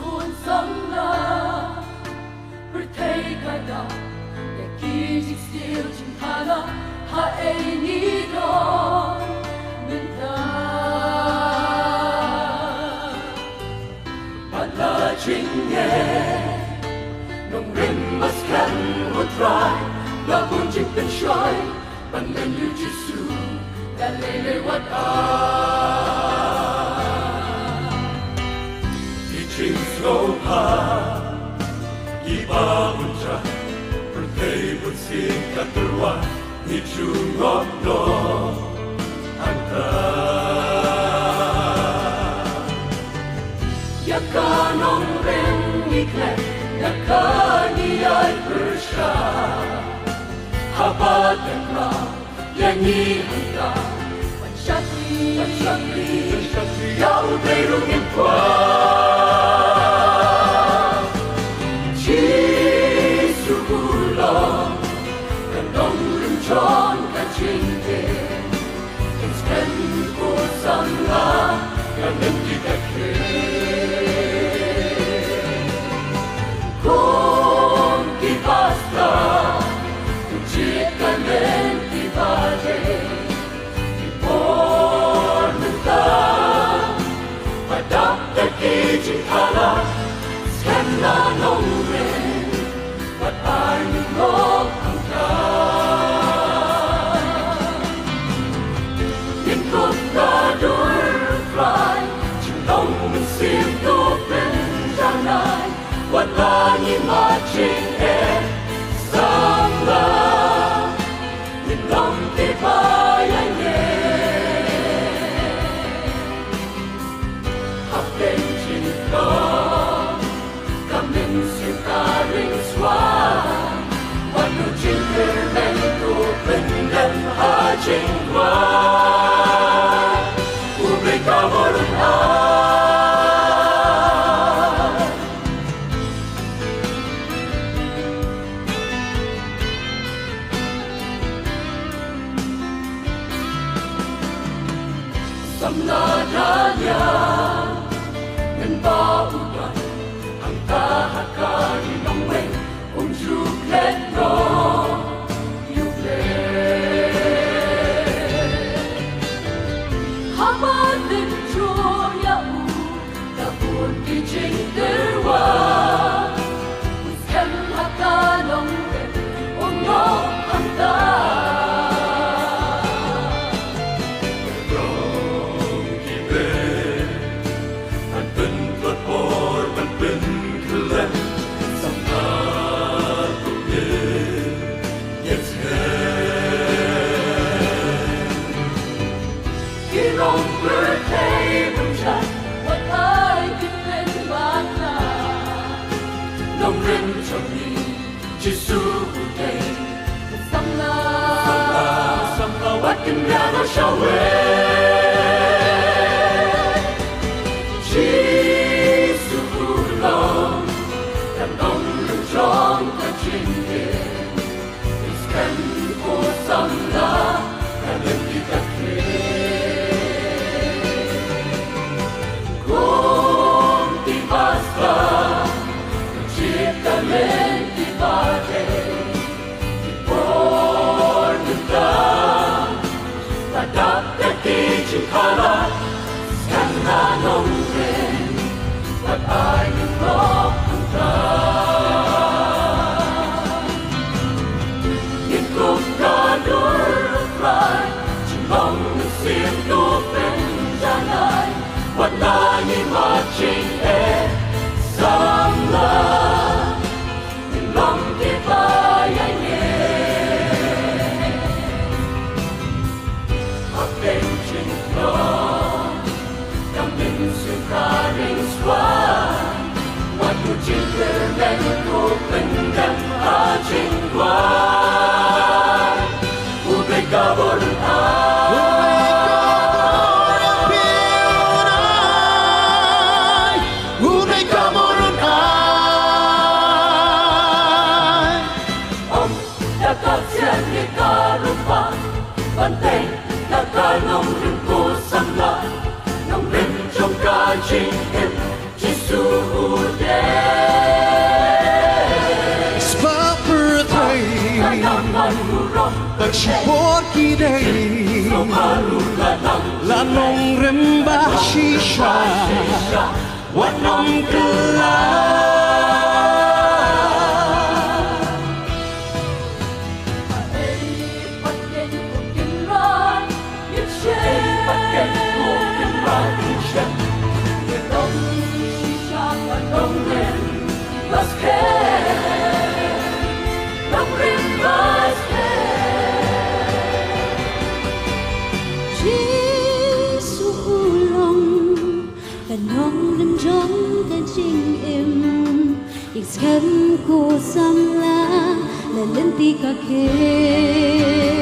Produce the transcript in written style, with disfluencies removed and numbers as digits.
cuốn sống là bữa thấy cả đạo để kỳ dịch siêu chừng thà là hãy nghĩ đó bên ta bạn là chính nghe nồng rin mas kan một trai là buồn trên tên soi bằng ngân như Giêsu đã lê lê wat Teaching slow path, iba unca, berkei bersih katerwa, hicu ngopno anta. Yaka nong ren ikle, yaka niai bersha, haba tekra, yangi hanta, pansyati, yau berungin kuat. Tròn cả trình tiền, tình thân của dân là cả nên đi cách kia. Con đi basta, chỉ cần đến đi ba đêm, đi bốn mình ta, và đáp tất kỳ trình thà là xem là nông lên, và ai mình ngó thằng ta. Watani machin samba Nindong te bayanye Hapen cinta Kamin sitaring swan Wanu cinta mentu pendan hajing wan Ubay kawarun Samnadanya Ngân ba udan Ang tahakari ng weng Kung juklet no Yukle Habatin choya u Dabun di jing derwa Wiskem haka ng weng Uno ang ta Nông rin trong ni Giêsu đây Sang la Wat kinh ra nó sao Giêsu lòng Làm nông rin trong cả trình hiện Iskan của sang la Cả lên đi các Con đi basta Talenti pare, ti porta, la data che Rimba shisha Wanom kula nong đến trong tên chinh em ik skem ko samla la lenti ka ke